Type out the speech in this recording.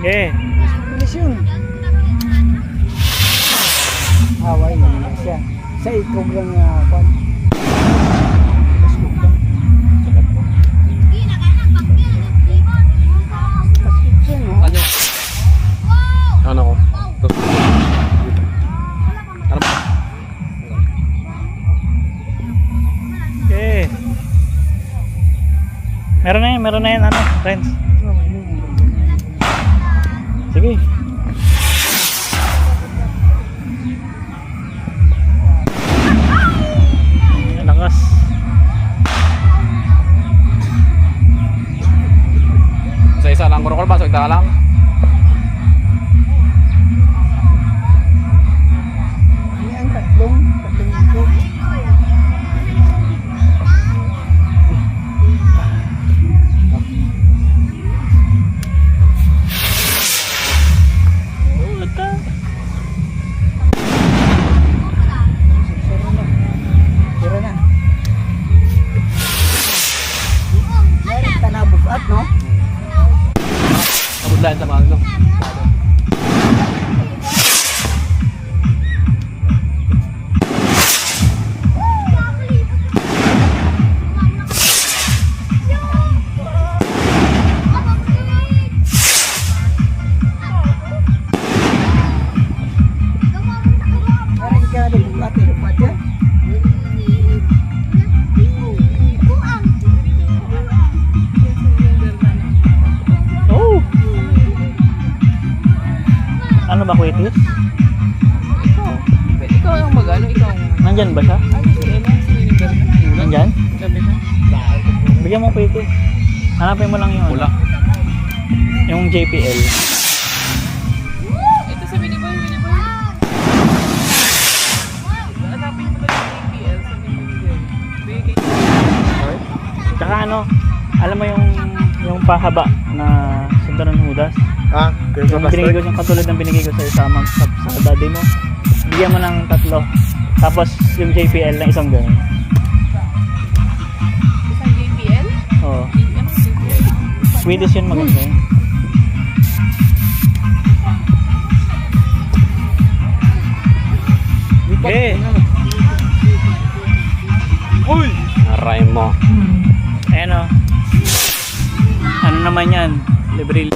Okay. Bilis yun. Away na siya. Sa ikog lang kwan. Ano? Ano ko? Ano ba? Okay. Meron na yan ano, friends. Sige. Lakas. Isa lang kurukul ba? So ita lang. Ini ang tatlong ikog. Tira na. Meron ka na bukat, no? Nabudlayan sa mga ano. Meron ka na bukat, bukat yan. Oh. Ano ba kwitis? Ikaw yung mag-ano, ikaw yung... Nandyan ba siya? Ano si Ella? Si Univer na? Nandyan? Sabi na. Bigyan mo kwitis. Hanapin mo lang yung Wala. yung JPL. Ito sa Miniboy. Hanapin mo lang yung APL sa Miniboy. Okay. Tsaka ano, alam mo yung pahaba na sundan ng Judas? Ah, Yung binigay ko yung katulad ng binigay ko sa daddy mo. Bigyan mo ng 3. Tapos yung JPL na isang ganun. Isang JPL? Oo. Anong JPL? Swedish yun, maganda yun. Okay. Uy! Aray mo. Ayan o. Ano naman yan? Libre.